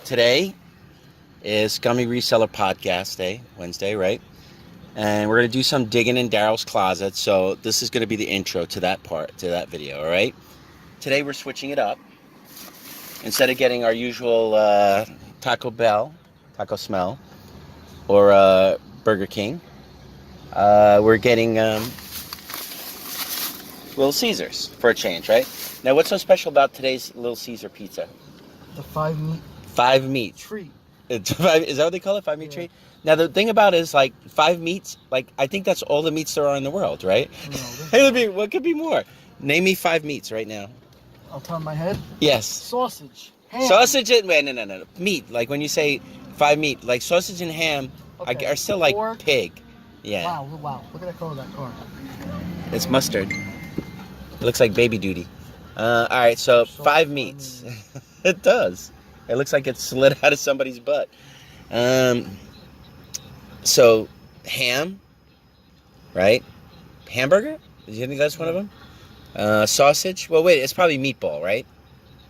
Today is Scummy Reseller Podcast Day, Wednesday, right? And we're going to do some digging in Daryl's closet. So this is going to be the intro to that part, to that video, all right? Today we're switching it up. Instead of getting our usual Taco Smell, or Burger King, we're getting Little Caesars for a change, right? Now, what's so special about today's Little Caesar pizza? The 5-meat. 5-meat Treat. Is that what they call it? 5-meat treat? Now, the thing about it is, like, 5 meats, like, I think that's all the meats there are in the world, right? No, Hey, what could be more? Name me 5 meats right now. I'll turn my head. Yes. Sausage. Ham. Sausage and, wait, no. Meat. Like, when you say 5 meat, like, sausage and ham are still like Pork. pig. Yeah. Wow. Look at that color of that car. It's mustard. It looks like baby duty. All right, so 5 meats. It does. It looks like it slid out of somebody's butt. So, ham, right? Hamburger? Do you think that's one of them? Sausage? Well, wait, it's probably meatball, right?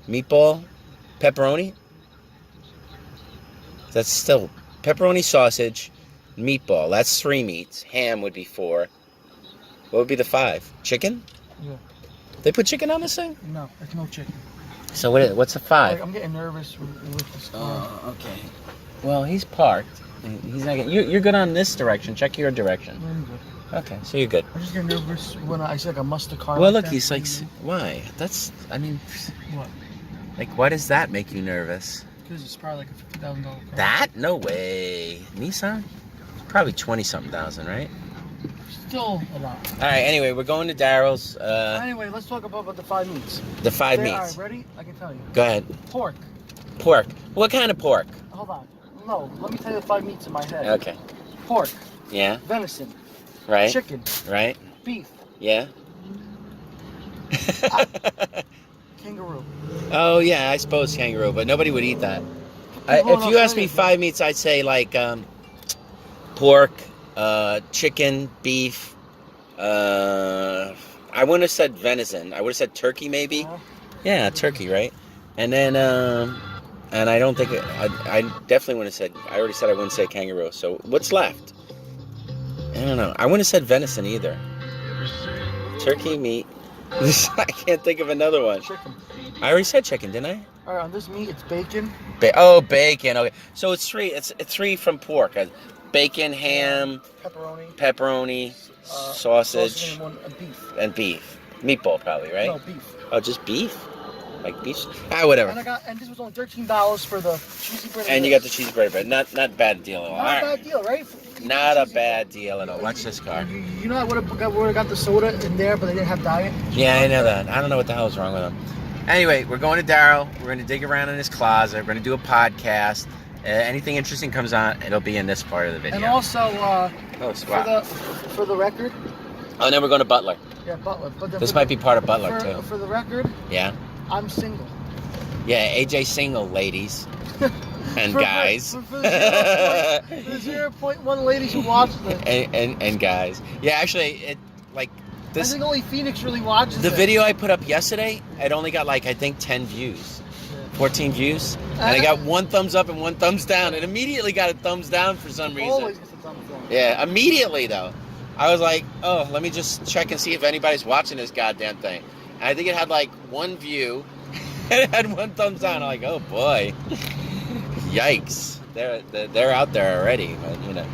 Meatball? Pepperoni? That's still pepperoni, sausage, meatball. That's 3 meats. Ham would be 4. What would be the 5? Chicken? Yeah. They put chicken on this thing? No, there's no chicken. So what's the 5? Like, I'm getting nervous with this car. Okay. Well, he's parked. He's not getting. You're good on this direction. Check your direction. I'm good. Okay, so you're good. I'm just getting nervous when I see like a mustard car. Well, like look, that. he's like, why? I mean, What? like, why does that make you nervous? Because it's probably like a $50,000 car. That? No way. Nissan? Probably 20-something thousand, right? Still a lot. All right. Anyway, we're going to Daryl's. Anyway, let's talk about the 5 meats. The 5 All meats. right, ready? I can tell you. Go ahead. Pork. Pork. What kind of pork? Hold on. No, let me tell you the 5 meats in my head. Okay. Pork. Yeah. Venison. Right. Chicken. Right. Beef. Yeah. Kangaroo. Oh yeah, I suppose kangaroo, but nobody would eat that. If you asked me 5 meats, I'd say like pork, chicken, beef. I wouldn't have said venison. I would have said turkey, maybe. Yeah, turkey, right? And then, and I don't think I definitely wouldn't have said. I already said I wouldn't say kangaroo. So what's left? I don't know. I wouldn't have said venison either. Turkey, meat. I can't think of another one. Chicken. I already said chicken, didn't I? All right, on this meat, it's bacon. Bacon. Okay, so it's 3. It's 3 from pork. Bacon, ham, pepperoni, sausage, and beef. Meatball, probably, right? No, beef. Oh, just beef? Like beef? Whatever. And this was only $13 for the cheesy bread. And you got the cheesy bread. Not bad deal at all. Not a bad deal, right? Not a bad deal at all. Watch this car. You know I would have got the soda in there, but they didn't have diet? Yeah, I know that. I don't know what the hell is wrong with them. Anyway, we're going to Daryl. We're going to dig around in his closet. We're going to do a podcast. Anything interesting comes on, it'll be in this part of the video. And also, for the record. Oh, and then we're going to Butler. Yeah, Butler. But this might be part of Butler, too. For the record. Yeah. I'm single. Yeah, AJ's single, ladies. And guys. For the 0.1 ladies who watch this. And guys. Yeah, actually, this. I think only Phoenix really watches The video I put up yesterday, it only got I think 10 views. 14 views. And I got 1 thumbs up and 1 thumbs down. It immediately got a thumbs down for some reason. Always gets a thumbs down. Yeah, immediately though. I was like, oh, let me just check and see if anybody's watching this goddamn thing. And I think it had 1 view. And it had 1 thumbs down. I'm like, oh boy. Yikes. They're out there already. But, you know.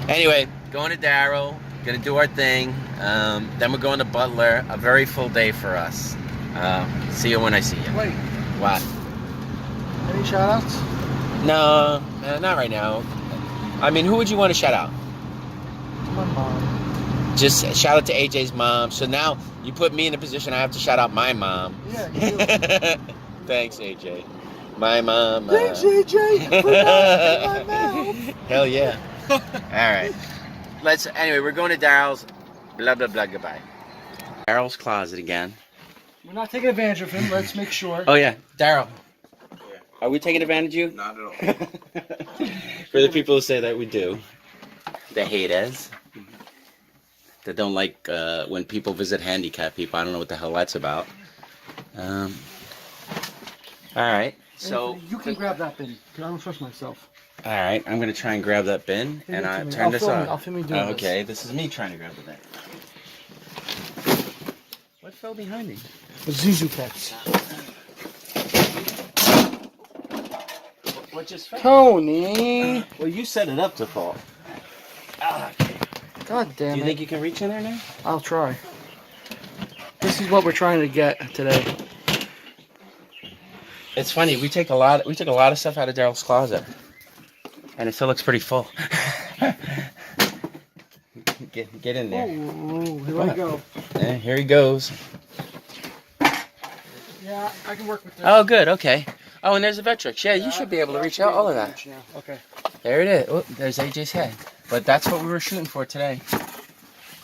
Anyway, going to Daryl. Gonna do our thing. Then we're going to Butler. A very full day for us. See you when I see you. Wait. What? Any shout outs? No, not right now. I mean, who would you want to shout out? To my mom. Just shout out to AJ's mom. So now you put me in a position I have to shout out my mom. Yeah, you do. Thanks, AJ. My mom. Thanks, AJ. Put that in my mouth. Hell yeah. All right. Anyway, we're going to Daryl's. Blah, blah, blah, goodbye. Daryl's closet again. We're not taking advantage of him. Let's make sure. Oh, yeah. Daryl. Are we taking advantage of you? Not at all. For the people who say that we do. The haters. That don't like when people visit handicapped people. I don't know what the hell that's about. Alright. So Anthony, you can grab that bin, because I don't trust myself. All right, I'm gonna try and grab that bin, and I turn this on. I'll film you doing okay, this is me trying to grab the bin. What fell behind me? The Zuzu pets. What just fell? Tony! Well, you set it up to fall. God damn it. Do you think you can reach in there now? I'll try. This is what we're trying to get today. It's funny. We took a lot of stuff out of Daryl's closet, and it still looks pretty full. get in there. Oh, here I go. Yeah, here he goes. Yeah, I can work with this. Oh, good. Okay. Oh, and there's a Vectrex. Yeah, you should be able to reach out all of that. Okay. There it is. Oh, there's AJ's head. But that's what we were shooting for today.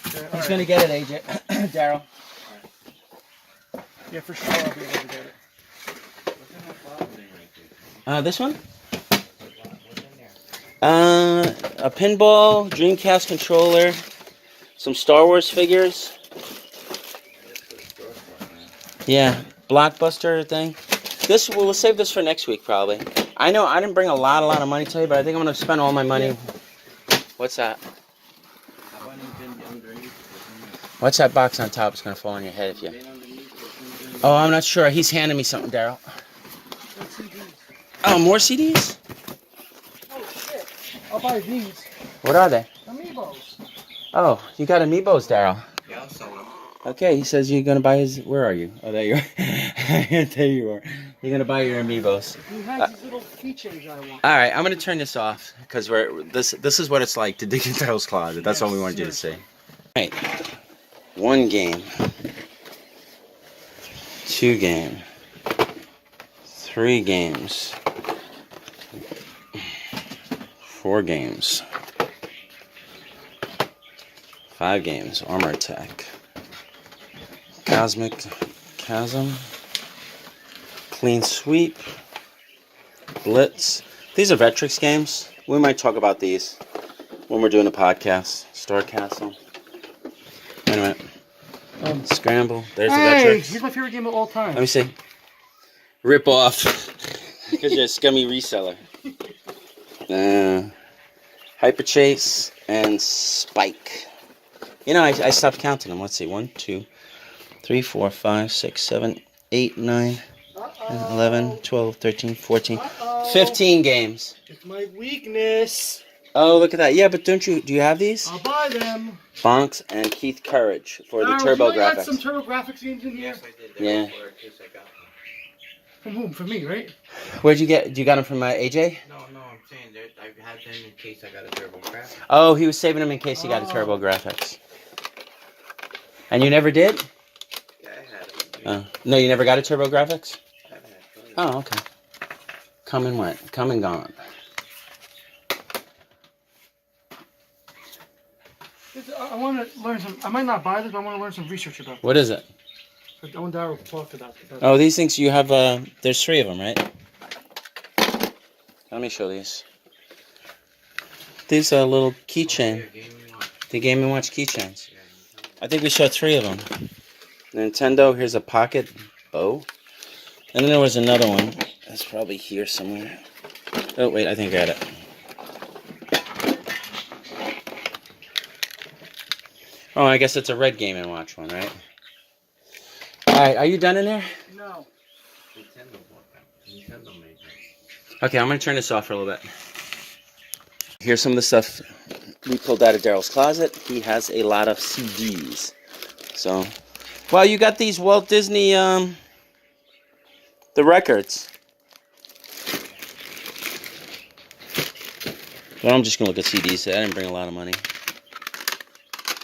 Okay, Who's gonna get it, AJ? Daryl. Yeah, for sure I'll be able to get it. This one? A pinball, Dreamcast controller, some Star Wars figures. Yeah, Blockbuster thing. This we'll save this for next week probably. I know I didn't bring a lot of money today, but I think I'm gonna spend all my money. What's that? What's that box on top? It's gonna fall on your head if you. Oh, I'm not sure. He's handing me something, Daryl. Oh, more CDs? Oh shit! I'll buy these. What are they? Amiibos. Oh, you got Amiibos, Daryl. Yeah, I'll sell them. Okay, he says you're gonna buy his. Where are you? Oh, there you are. There you are. You're gonna buy your Amiibos. He has these little keychains I want. All right, I'm gonna turn this off because this is what it's like to dig in Daryl's closet. That's all we wanted you to see. All right, 1 game, 2 game, 3 games, 4 games, 5 games. Armor Attack, Cosmic Chasm, Clean Sweep, Blitz. These are Vectrex games. We might talk about these when we're doing a podcast. Star Castle. Wait a minute. Scramble. There's the Vectrex. Here's my favorite game of all time. Let me see. Rip off. Because you're a scummy reseller. Hyper Chase and Spike. You know, I stopped counting them. Let's see. 1, 2, 3, 4, 5, 6, 7, 8, 9, 11, 12, 13, 14, 15 games. It's my weakness. Oh, look at that. Yeah, but do you have these? I'll buy them. Bonks and Keith Courage for the Daryl, Turbo you got Graphics. some Turbo Graphics games in here? Yes, I did. Yeah. From whom? From me, right? Where'd you get? You got them from AJ? No, I'm saying that I had them in case I got a Turbo Graphics. Oh, he was saving them in case he got a Turbo Graphics. And you never did? Yeah, I had them. No, you never got a Turbo Graphics? I haven't had them. Oh, okay. Come and went. Come and gone. I want to learn some. I might not buy this, but I want to learn some research about it. What is it? I want Daryl to talk about it. Oh, these things you have, there's 3 of them, right? Let me show these. These are little keychain. The Game & Watch keychains. I think we saw 3 of them. Nintendo, here's a pocket bow. And then there was another one. It's probably here somewhere. Oh, wait, I think I got it. Oh, I guess it's a red Game & Watch one, right? Alright, are you done in there? No. Nintendo bought them. Nintendo made them. Okay, I'm going to turn this off for a little bit. Here's some of the stuff we pulled out of Daryl's closet. He has a lot of CDs. So, well, you got these Walt Disney, the records. Well, I'm just going to look at CDs. I didn't bring a lot of money.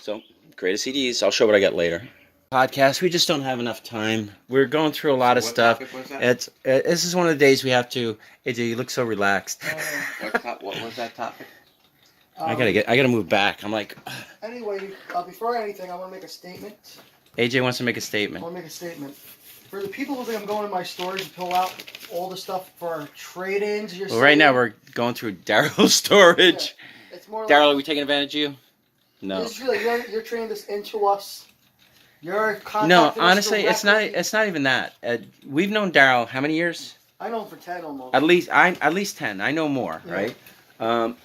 So, greatest CDs. I'll show what I got later. Podcast. We just don't have enough time. We're going through a lot of stuff. This is one of the days we have to. AJ, you look so relaxed. What was that topic? I gotta move back. I'm like. Anyway, before anything, I want to make a statement. AJ wants to make a I statement. want to make a statement. For the people who think I'm going to my stores to pull out all the stuff for trade-ins, Well, right now we're going through Daryl's storage. Yeah, it's more Daryl, like, are we taking advantage of you? No. This is really, you're trading this into us. You're No, contacting us honestly, it's directly. not even that. We've known Daryl how many years? I know him for 10 almost. At least 10. I know more, Yeah. right?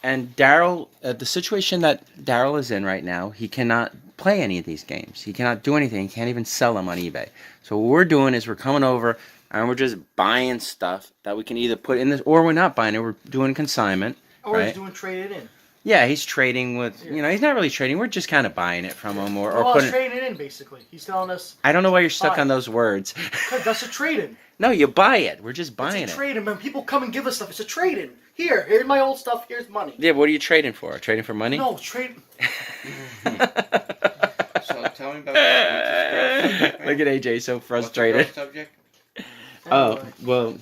And Daryll, the situation that Daryll is in right now, he cannot play any of these games. He cannot do anything. He can't even sell them on eBay. So what we're doing is we're coming over and we're just buying stuff that we can either put in this, or we're not buying it. We're doing consignment. Or right? he's doing trade it in. Yeah, he's trading with, he's not really trading. We're just kind of buying it from him or putting. Trading it in, basically. He's telling us. I don't know why you're stuck on those words. That's a trade-in. No, you buy it. We're just buying It's a trade-in. When people come and give us stuff, it's a trade-in. Here's my old stuff. Here's money. Yeah, what are you trading for? Trading for money? No, trade. So tell me about. Look at AJ, so frustrated. What's the subject? Oh, well,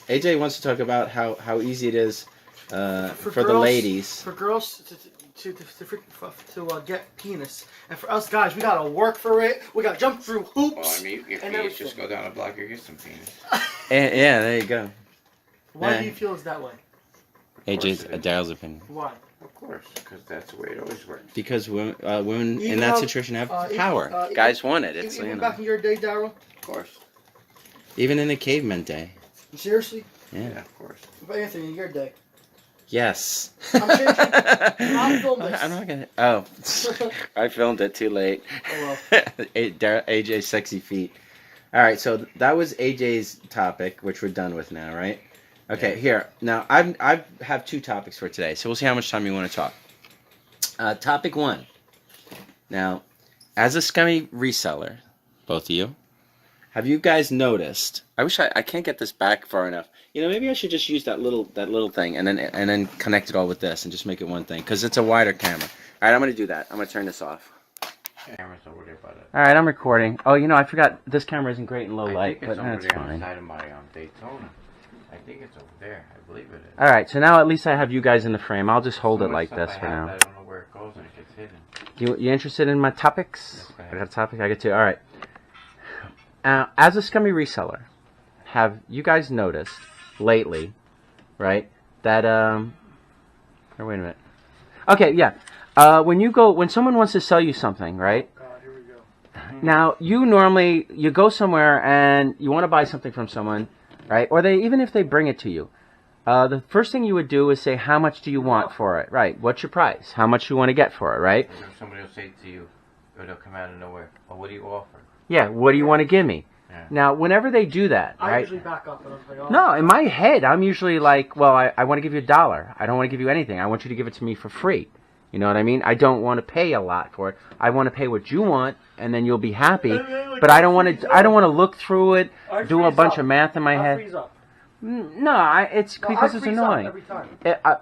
AJ wants to talk about how easy it is for the girls, ladies. For girls to get penis. And for us guys, we gotta work for it. We gotta jump through hoops. Well, I mean, if you just go down a block, you get some penis. Yeah, there you go. Why do you feel it's that way? AJ's, Daryl's opinion. Why? Of course, because that's the way it always works. Because women Even in that situation have power. Guys want it. It's even back in your day, Daryll. Of course. Even in the caveman day. Seriously? Yeah. Of course. But Anthony, in your day. Yes. I'm changing. I filmed this. I'm not gonna. Oh, I filmed it too late. Oh well. AJ's sexy feet. All right, so that was AJ's topic, which we're done with now, right? Okay, here. Now, I have 2 topics for today, so we'll see how much time you want to talk. Topic 1. Now, as a scummy reseller, both of you, have you guys noticed? I wish I can't get this back far enough. You know, maybe I should just use that little thing and then connect it all with this and just make it one thing because it's a wider camera. All right, I'm gonna do that. I'm gonna turn this off. Camera's over there by the. All right, I'm recording. Oh, you know, I forgot this camera isn't great in low light, but that's that's fine. On the side of my Daytona. I think it's over there. I believe it is. All right, so now at least I have you guys in the frame. I'll just hold it like this for now. I don't know where it goes and it gets hidden. You interested in my topics? Okay. I got a topic. I get to. All right. As a scummy reseller, have you guys noticed lately, right? That or wait a minute. Okay, yeah. When someone wants to sell you something, right? God, here we go. Now you go somewhere and you want to buy something from someone, right? Or even if they bring it to you, the first thing you would do is say, how much do you want for it, right? What's your price? How much you want to get for it, right? Somebody will say to you, or they'll come out of nowhere. Oh, what do you offer? Yeah, what do you want to give me? Yeah. Now, whenever they do that, I right? usually back up and I'm like, oh. No, in my head, I'm usually like, well, I want to give you $1. I don't want to give you anything. I want you to give it to me for free. You know what I mean? I don't want to pay a lot for it. I want to pay what you want, and then you'll be happy. But I don't want to look through it, do a bunch of math in my head. No, it's because it's annoying. Every time.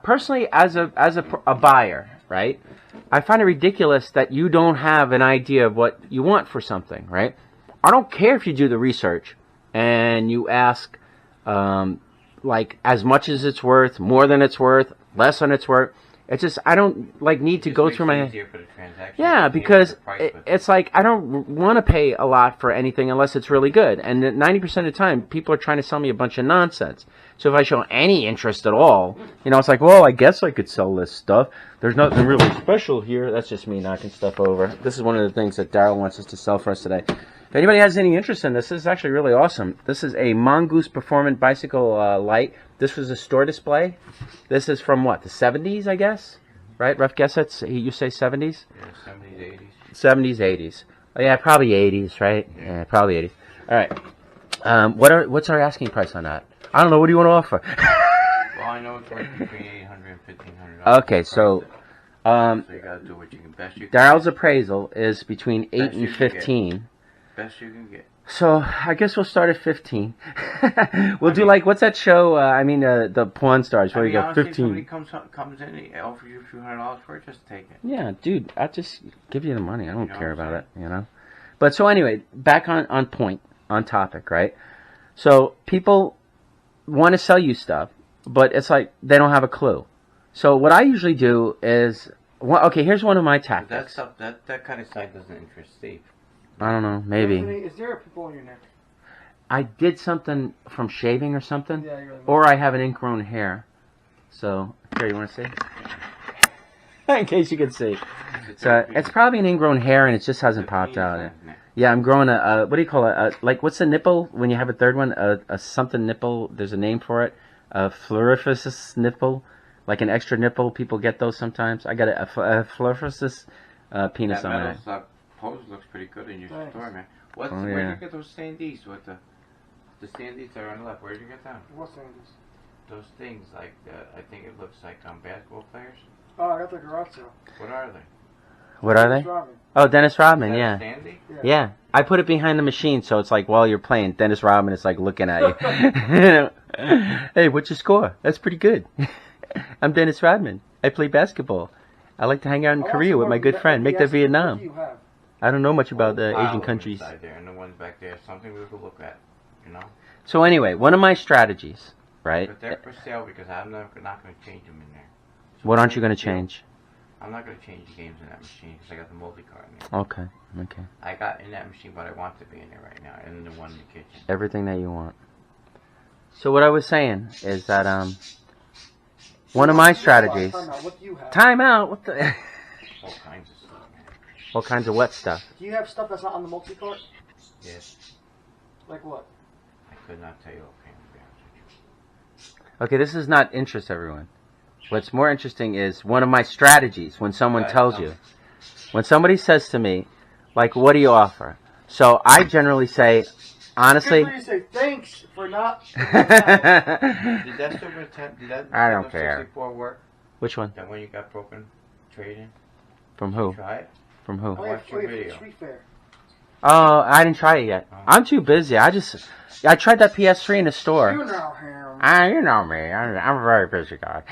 Personally, as a buyer, right? I find it ridiculous that you don't have an idea of what you want for something, right? I don't care if you do the research and you ask, like, as much as it's worth, more than it's worth, less than it's worth. It's just, I don't, like, need to go through my head. Yeah, because it's like, I don't want to pay a lot for anything unless it's really good. And 90% of the time, people are trying to sell me a bunch of nonsense. So if I show any interest at all, you know, it's like, well, I guess I could sell this stuff. There's nothing really special here. That's just me knocking stuff over. This is one of the things that Daryll wants us to sell for us today. If anybody has any interest in this is actually really awesome. This is a Mongoose Performant Bicycle Light. This was a store display. This is from what, the 70s, I guess? Right? Rough guess, you say 70s? Yeah, 70s, 80s. 70s, 80s. Oh, yeah, probably 80s, right? Yeah, probably 80s. All right. What's our asking price on that? I don't know. What do you want to offer? Well, I know it's worth between $800 and $1,500. Okay, so so you gotta do what you can best. Daryl's appraisal is between 8 and 15. Best you can get. So I guess we'll start at 15. We'll do like, what's that show? The Pawn Stars where you go 15. If somebody comes in and offers you $200 for it, just take it. Yeah, dude, I'll just give you the money. I don't care about it, you know. But so anyway, back on point, on topic, right? So people want to sell you stuff, but it's like they don't have a clue. So what I usually do is, well, okay, here's one of my tactics. That kind of site doesn't interest Steve. I don't know, maybe. Is there a pimple on your neck? I did something from shaving or something, Yeah, you're like, or I have an ingrown hair. So here, you want to see? In case you can see. So it's probably an ingrown hair, and it just hasn't popped out. Yeah, I'm growing a what do you call it? Like, what's the nipple when you have a third one? A something nipple. There's a name for it. A floriferous nipple, like an extra nipple. People get those sometimes. I got a floriferous penis on it. That pose looks pretty good in your store, man. Where yeah. did you get those standees with the standees that are on the left? Where did you get them? What standees? Those things, like, I think it looks like basketball players. Oh, I got the garage sale. What are they? What are they? Oh, Dennis Rodman, yeah. Standee? Yeah. I put it behind the machine, so it's like while you're playing, Dennis Rodman is like looking at you. Hey, what's your score? That's pretty good. I'm Dennis Rodman. I play basketball. I like to hang out in Korea with my good friend. Make that Vietnam. I don't know much about the Asian countries. There, and the ones back there, something we could look at, you know. So anyway, one of my strategies, right? But they're for sale because I'm not going to change them in there. So what aren't you going to change? I'm not going to change the games in that machine because I got the multi-card in there. Okay. I got in that machine what I want to be in there right now, and the one in the kitchen. Everything that you want. So what I was saying is that one of my strategies. Time out. What the? All kinds of stuff, man. All kinds of what stuff? Do you have stuff that's not on the multi-cart? Yes. Like what? I could not tell you offhand, to be honest with you. Okay, this is not interest, everyone. What's more interesting is one of my strategies when someone tells you. When somebody says to me, like, what do you offer? So I generally say, honestly. You say thanks for not. Did that Super Nintendo? I don't care. 64 work? Which one? That one you got broken trading? From who? Try it. From who? I watched your video. Oh, I didn't try it yet. I'm too busy. I tried that PS3 in the store. You know him. You know me. I'm a very busy guy.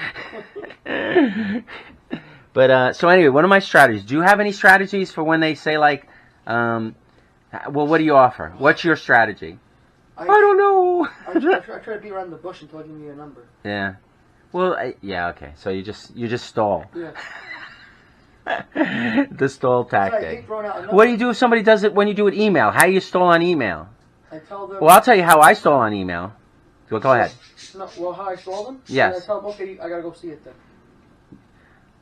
But so anyway, one of my strategies. Do you have any strategies for when they say like, well, what do you offer? What's your strategy? I don't know. I try to beat around the bush until I give you a number. Yeah. Well, yeah. Okay. So you just stall. Yeah. The stall tactic. What do you do if somebody does it when you do an email? How do you stall on email? I tell them. Well, I'll tell you how I stall on email. Well, go ahead. No, well, how I stall them? Yes. And I tell them, okay, I gotta go see it then.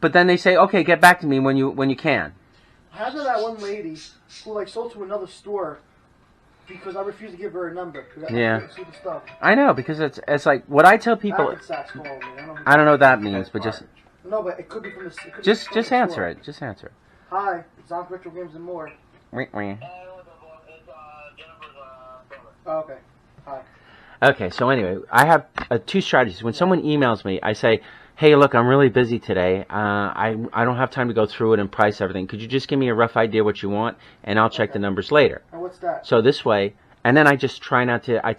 But then they say, okay, get back to me when you can. I had that one lady who like sold to another store because I refused to give her a number. Yeah. I couldn't see the stuff. I know, because it's like what I tell people. I don't know what that means, but just. No, but it could be from the. Just answer it. Just answer it. Hi, Zonk Retro Games and More. Oh, okay. Hi. Okay, so anyway, I have two strategies. When someone emails me, I say, hey, look, I'm really busy today. I don't have time to go through it and price everything. Could you just give me a rough idea what you want, and I'll check the numbers later. And what's that? So this way, and then I just try not to, I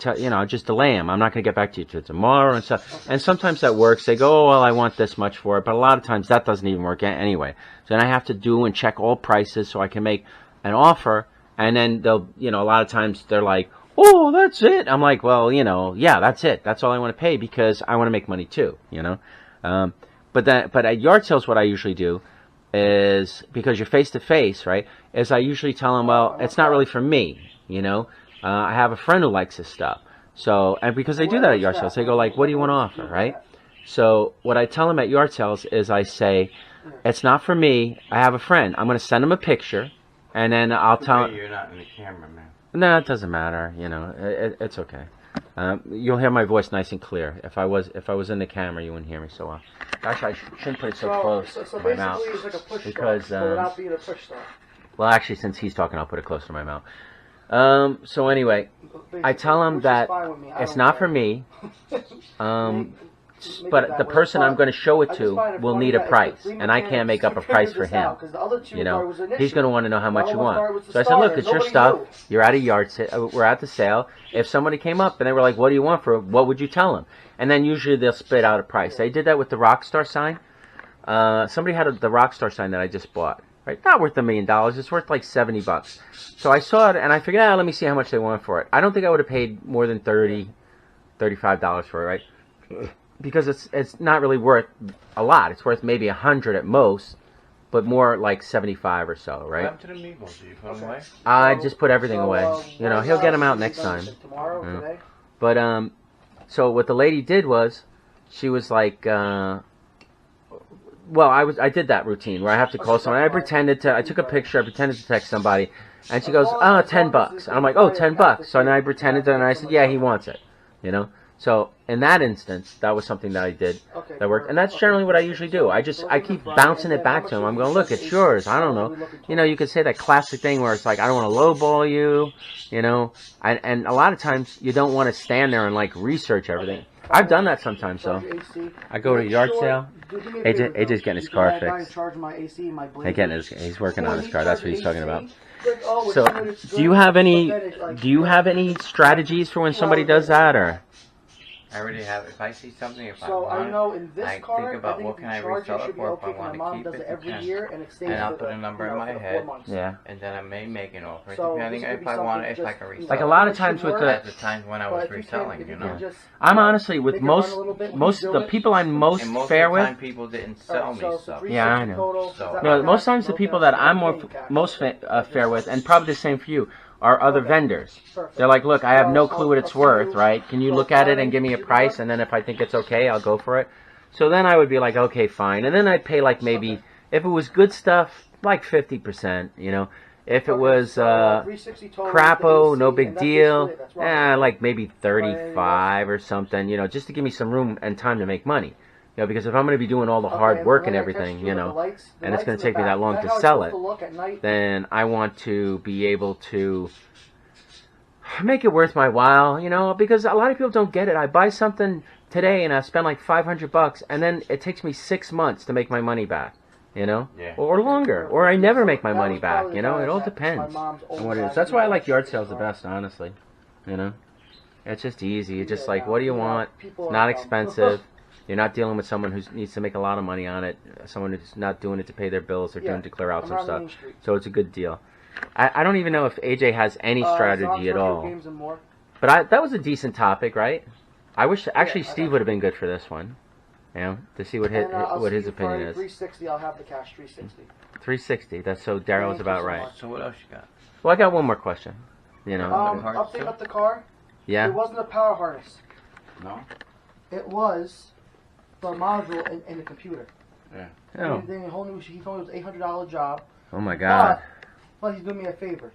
just delay them. I'm not going to get back to you till tomorrow and stuff. Okay. And sometimes that works. They go, oh, well, I want this much for it. But a lot of times that doesn't even work anyway. So then I have to do and check all prices so I can make an offer. And then they'll, a lot of times they're like, oh, that's it. I'm like, well, yeah, that's it. That's all I want to pay because I want to make money too, But at yard sales, what I usually do is, because you're face to face, right, is I usually tell them, well, it's not really for me, I have a friend who likes this stuff. So, and because they do that at yard sales, they go like, what do you want to offer, right? So what I tell them at yard sales is I say, it's not for me. I have a friend. I'm going to send him a picture, and then I'll tell him. You're not in the camera, man. No, it doesn't matter. It's okay. You'll hear my voice nice and clear. If I was in the camera, you wouldn't hear me so well. Actually, I shouldn't put it so close to my mouth. So basically, it's like a push because, start, but without being a push start. Well, actually, since he's talking, I'll put it close to my mouth. So anyway, I tell him that it's not for me. But the person I'm going to show it to will need a price, and I can't make up a price for him. He's going to want to know how much you want. So I said, look, it's your stuff. You're at a yard sale. We're at the sale. If somebody came up and they were like, what do you want for it? What would you tell them? And then usually they'll spit out a price. They did that with the Rockstar sign. Somebody had the Rockstar sign that I just bought. Right? Not worth $1 million. It's worth like $70. So I saw it and I figured, let me see how much they want for it. I don't think I would have paid more than $30, $35 for it, right? Because it's not really worth a lot. It's worth maybe $100 at most, but more like $75 or so, right? What happened to the meatballs? Did you put them away? I just put everything away. He'll get them out next time. Tomorrow, today? But so what the lady did was, she was like, I did that routine where I have to call someone. I took a picture. I pretended to text somebody, And she goes, oh, $10. And I'm like, oh, $10. So then I pretended and I said, yeah, he wants it. You know? So in that instance, that was something that I did that worked. And that's generally what I usually do. I keep bouncing it back to him. I'm going, look, it's yours. I don't know. You know, you could say that classic thing where it's like, I don't want to lowball you, you know. And a lot of times you don't want to stand there and like research everything. I've done that sometimes, so I go to a yard sale. AJ's getting his car fixed. He's working on his car. That's what he's talking about. So, do you have any strategies for when somebody does that, or? I already have. If I see something, if so I want I know in this I card, think about I think what if can I you charge resell it, it should be for okay. if I My want mom to keep does it. it every year, and it stays and I'll for put a number in my head. Yeah. And then I may make an offer, so depending if I want it, if I can resell it. Like a lot of times with at the times when I was reselling, you know. I'm honestly with most the people I'm most fair with. And people didn't sell me stuff. Yeah, I know. No, most times the people that I'm most fair with, and probably the same for you, are other vendors. They're like, look, I have no clue what it's worth, right? Can you look at it and give me a price, and then if I think it's okay, I'll go for it. So then I would be like, okay, fine. And then I'd pay like maybe, if it was good stuff, like 50%, you know. If it was crapo, no big deal, like maybe 35 or something, you know, just to give me some room and time to make money. You know, because if I'm going to be doing all the hard work and everything, you know, and it's going to take me that long to sell it, then I want to be able to make it worth my while, you know, because a lot of people don't get it. I buy something today and I spend like $500, and then it takes me 6 months to make my money back, you know, or longer, or I never make my money back, you know. It all depends on what it is. That's why I like yard sales the best, honestly, you know. It's just easy. It's just like, what do you want? It's not expensive. You're not dealing with someone who needs to make a lot of money on it. Someone who's not doing it to pay their bills or doing it to clear out some stuff. So it's a good deal. I don't even know if AJ has any strategy at all. But that was a decent topic, right? I wish actually Steve would have been good for this one. You know, to see what his opinion is. 360, I'll have the cash. 360. 360. That's so Daryl was about right. So what else you got? Well, I got one more question. You know. Update up the car. Yeah. It wasn't a power harness. No. It was the module in the computer. Yeah. Oh. He told me it was $800 job. Oh my God. But he's doing me a favor.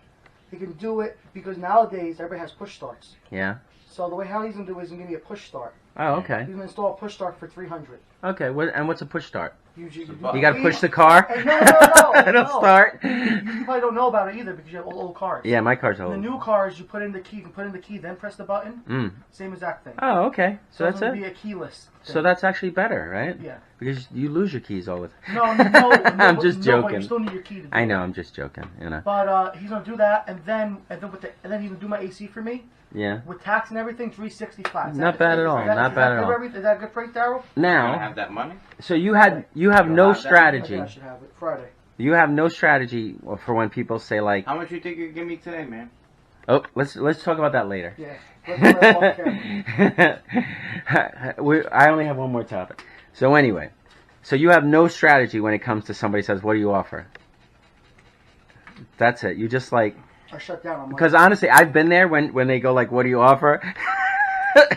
He can do it because nowadays everybody has push starts. Yeah. So the way how he's gonna do it is he's gonna give me a push start. Oh, okay. He's gonna install a push start for $300. Okay. And what's a push start? You got to push the car. No. It'll start. You probably don't know about it either because you have old cars. Yeah, my car's old. In the new cars, you put in the key. You can put in the key, then press the button. Same exact thing. Oh, okay. So that's it. Be a keyless thing. So that's actually better, right? Yeah. Because you lose your keys all the time. No. I'm just joking. You still need your key to do I know. I'm just joking. You know. But he's gonna do that, and then he's gonna do my AC for me. Yeah. With tax and everything, $365. Not bad at all. Not bad at all. Is that a good price, Daryl? Now. I have that money. So you have no strategy. I should have it Friday. You have no strategy for when people say like. How much you think you give me today, man? Oh, let's talk about that later. Yeah. I only have one more topic. So anyway, so you have no strategy when it comes to somebody says, "What do you offer?" That's it. You just like. I shut down. Because honestly, I've been there when they go like, "What do you offer?"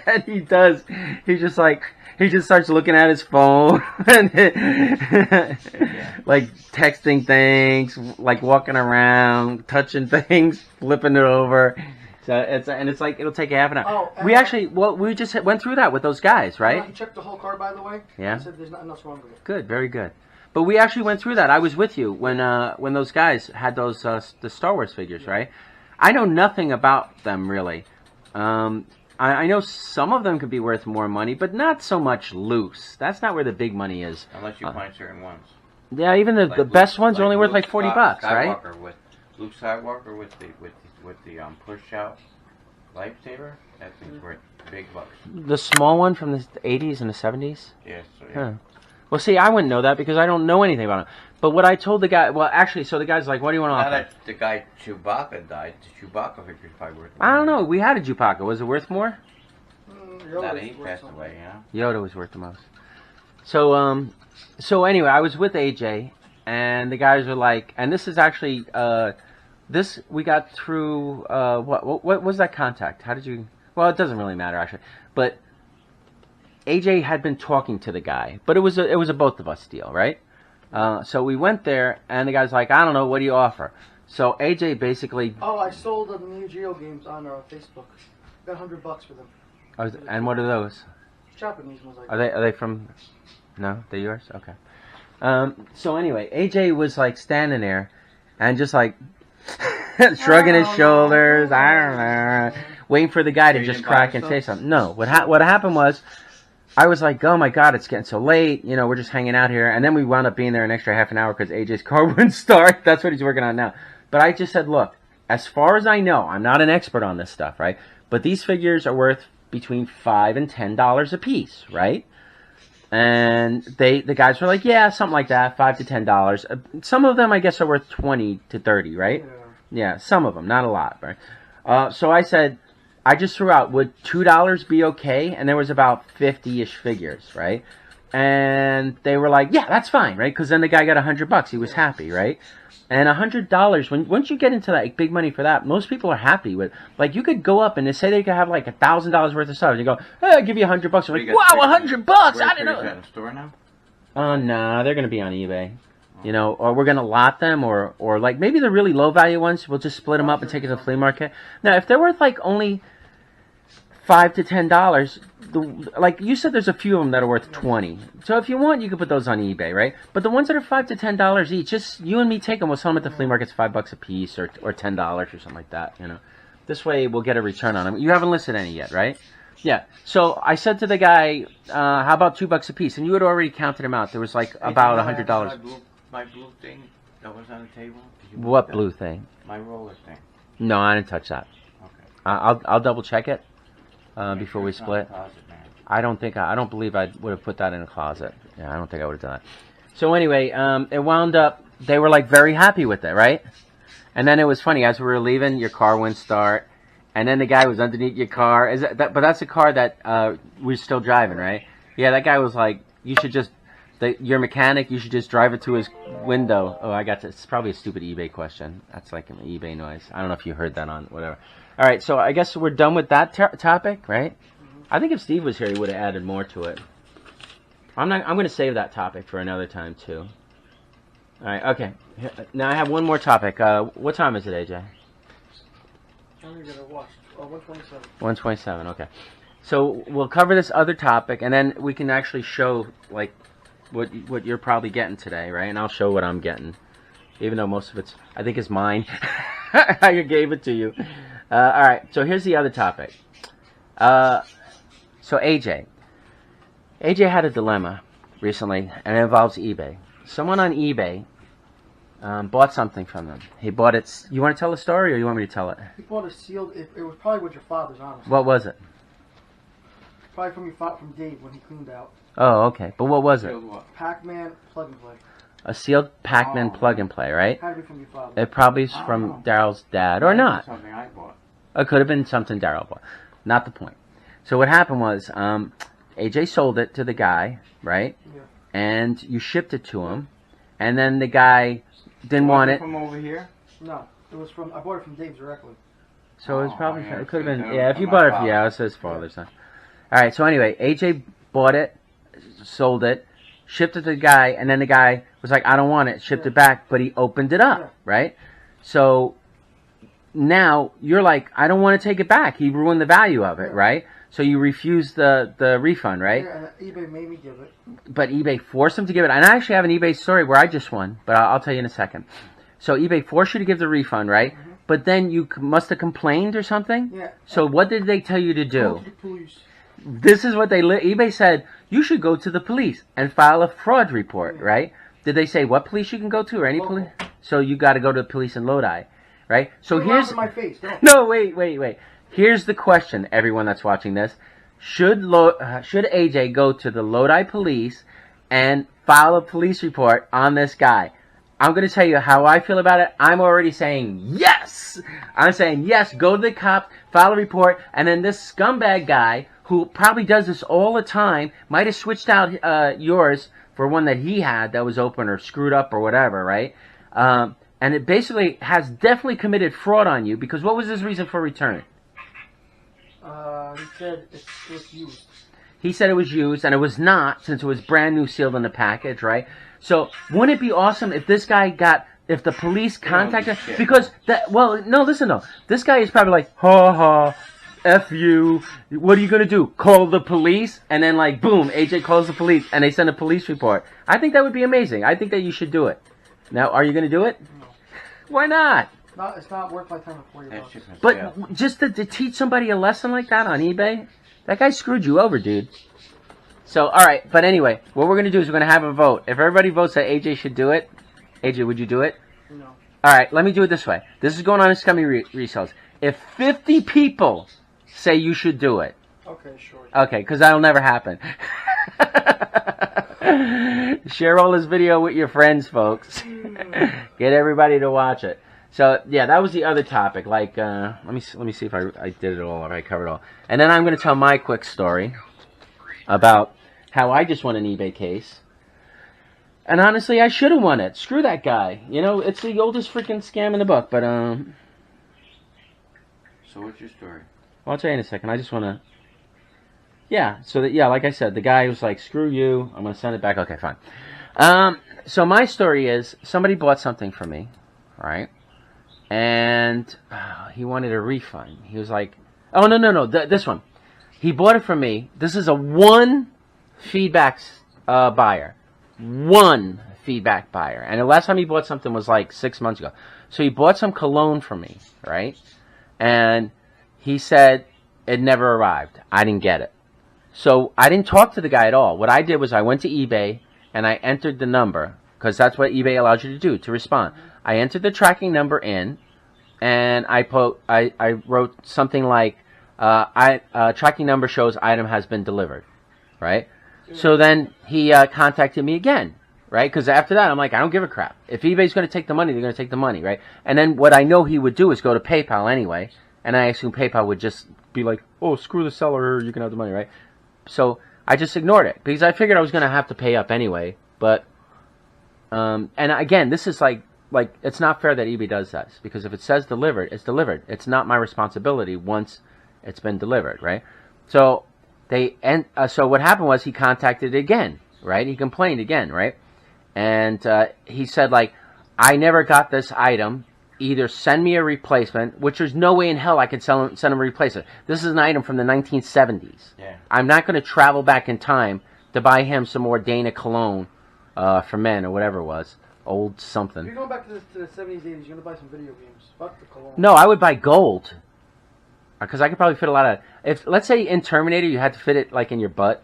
And he does. He just starts looking at his phone and like texting things, like walking around, touching things, flipping it over. So it's like it'll take half an hour. We just went through that with those guys, right? He checked the whole car, by the way. Yeah. He said there's nothing else wrong with it. Good, very good. But we actually went through that. I was with you when those guys had those the Star Wars figures, right? I know nothing about them really. I know some of them could be worth more money, but not so much loose. That's not where the big money is. Unless you find certain ones. Yeah, even the best ones are only worth like $40, right? Luke Skywalker with the push out lightsaber. That thing's worth big bucks. The small one from the 80s and the 70s. Yes. Huh. Well, see, I wouldn't know that because I don't know anything about it. But what I told the guy, well, actually, so the guy's like, "What do you want to offer?" Now that the guy Chewbacca died, the Chewbacca figure's probably worth more. I don't know. We had a Chewbacca. Was it worth more? Now that he passed away, you know. Yoda was worth the most. So anyway, I was with AJ, and the guys are like, and this is actually, this we got through. What was that contact? How did you? Well, it doesn't really matter actually, but AJ had been talking to the guy, but it was a both of us deal, right? So we went there, and the guy's like, "I don't know, what do you offer?" So AJ basically. Oh, I sold the Neo Geo games on Facebook. Got $100 for them. Oh, and what are those? Japanese ones. Are they from? No, they're yours. Okay. So anyway, AJ was like standing there, and just like shrugging his shoulders. I don't know, waiting for the guy to just crack and say something. No, what happened was, I was like, oh my god, it's getting so late. You know, we're just hanging out here, and then we wound up being there an extra half an hour because AJ's car wouldn't start. That's what he's working on now. But I just said, look, as far as I know, I'm not an expert on this stuff, right? But these figures are worth between $5 and $10 a piece, right? And the guys were like, yeah, something like that, $5 to $10. Some of them, I guess, are worth $20 to $30, right? Yeah, some of them, not a lot, right? So I said, I just threw out, would $2 be okay? And there was about 50-ish figures, right? And they were like, yeah, that's fine, right? Because then the guy got $100. He was happy, right? And $100, once you get into that big money for that, most people are happy with. Like, you could go up and they say they could have like $1,000 worth of stuff. And you go, hey, I'll give you $100. You're like, wow, $100! I didn't know. Where's that, in the store now? Oh, no, they're going to be on eBay. You know, or we're going to lot them, or like maybe the really low value ones, we'll just split them up and take it to the flea market. Now, if they're worth like only $5 to $10, like you said, there's a few of them that are worth $20. So if you want, you can put those on eBay, right? But the ones that are $5 to $10 each, just you and me take them. We'll sell them at the flea market. It's $5 a piece, or $10 or something like that. You know, this way we'll get a return on them. You haven't listed any yet, right? Yeah. So I said to the guy, "How about $2 a piece?" And you had already counted them out. There was like about $100. My blue thing that was on the table. What blue thing? My roller thing. No, I didn't touch that. Okay. I'll double check it before we split. Closet, I don't believe I would have put that in a closet. Yeah, I don't think I would have done that. So anyway, it wound up, they were like very happy with it, right? And then it was funny, as we were leaving, your car wouldn't start, and then the guy was underneath your car. But that's a car that we're still driving, right? Yeah, that guy was like, you should just, your mechanic, you should just drive it to his window. Oh, it's probably a stupid eBay question. That's like an eBay noise. I don't know if you heard that on whatever. All right, so I guess we're done with that topic, right? I think if Steve was here, he would have added more to it. I'm going to save that topic for another time too. All right, okay. Now I have one more topic. What time is it, AJ? I'm going to watch 127. 127. Okay. So we'll cover this other topic, and then we can actually show like what you're probably getting today, right? And I'll show what I'm getting, even though most of it's I think is mine. I gave it to you. All right. So here's the other topic. So AJ had a dilemma recently, and it involves eBay. Someone on eBay bought something from them. He bought it. You want to tell the story, or you want me to tell it? He bought a sealed. It was probably with your father's, honestly. What was it? Probably from Dave when he cleaned out. Oh, okay. But what was it? Pac-Man plug and play. A sealed Pac-Man plug and play, right? Had to be from your father. It probably is from Daryl's dad, or not. Something I bought. It could have been something Daryl bought. Not the point. So what happened was, AJ sold it to the guy, right? Yeah. And you shipped it to him, and then the guy didn't want it. From over here? No, it was from. I bought it from Dave directly. So it was probably. Yeah, it could have been. so Yeah, if you bought it, yeah, it says father's son. All right. So anyway, AJ bought it, sold it, shipped it to the guy, and then the guy was like, "I don't want it." Shipped it back, but he opened it up, right? So now you're like, "I don't want to take it back." He ruined the value of it, right? So you refused the refund, right? Yeah, and eBay made me give it. But eBay forced him to give it. And I actually have an eBay story where I just won, but I'll tell you in a second. So eBay forced you to give the refund, right? Mm-hmm. But then you must have complained or something? Yeah. So what did they tell you to do? Go to the police. This is what eBay said, you should go to the police and file a fraud report, right? Did they say what police you can go to or any police? So you got to go to the police in Lodi, right? So here's... in my face. No, wait. Here's the question, everyone that's watching this. Should AJ go to the Lodi police and file a police report on this guy? I'm going to tell you how I feel about it. I'm already saying yes. I'm saying yes, go to the cops, file a report, and then this scumbag guy, who probably does this all the time, might have switched out yours for one that he had that was open or screwed up or whatever, right? And it basically has definitely committed fraud on you, because what was his reason for return? He said it was used. He said it was used, and it was not, since it was brand new, sealed in the package, right? So, wouldn't it be awesome if this guy got if the police They don't contact do us, shit. because that, well, no, listen though, this guy is probably like, ha ha, F you, what are you gonna do? Call the police? And then like, boom, AJ calls the police, and they send a police report. I think that would be amazing. I think that you should do it. Now, are you gonna do it? No. Why not? It's not worth my time at $40. That's different. But just to teach somebody a lesson like that on eBay, that guy screwed you over, dude. So, alright, but anyway, what we're gonna do is we're gonna have a vote. If everybody votes that AJ should do it, AJ, would you do it? No. Alright, let me do it this way. This is going on in Scummy Resellers. If 50 people say you should do it, Okay, sure. okay, because that'll never happen. Share all this video with your friends, folks. Get everybody to watch it. So, yeah, that was the other topic. Like, let me see if I did it all, if I covered it all. And then I'm going to tell my quick story about how I just won an eBay case. And honestly, I should have won it. Screw that guy. You know, it's the oldest freaking scam in the book. But, So what's your story? I'll tell you in a second. I just want to... Yeah, so that, yeah, like I said, the guy was like, screw you. I'm going to send it back. Okay, fine. So my story is, somebody bought something from me, right? And he wanted a refund. He was like, oh, no, this one. He bought it from me. This is a one feedback buyer. One feedback buyer. And the last time he bought something was like 6 months ago. So he bought some cologne from me, right? And he said it never arrived. I didn't get it. So I didn't talk to the guy at all. What I did was I went to eBay and I entered the number, because that's what eBay allows you to do, to respond. I entered the tracking number in, and I wrote something like, tracking number shows item has been delivered, right? So then he contacted me again, right? Because after that, I'm like, I don't give a crap. If eBay's going to take the money, they're going to take the money, right? And then what I know he would do is go to PayPal anyway, and I assume PayPal would just be like, oh, screw the seller, you can have the money, right? So I just ignored it, because I figured I was going to have to pay up anyway. But, and again, this is like, it's not fair that eBay does this, because if it says delivered, it's delivered. It's not my responsibility once it's been delivered, right? So so what happened was he contacted again, right? He complained again, right? And he said, like, I never got this item. Either send me a replacement, which there's no way in hell I could send him a replacement. This is an item from the 1970s. Yeah. I'm not going to travel back in time to buy him some more Dana cologne for men or whatever it was. Old something. If you're going back to the 70s, 80s, you're going to buy some video games. Fuck the cologne. No, I would buy gold. Because I could probably fit a lot of... Let's say in Terminator you had to fit it like in your butt.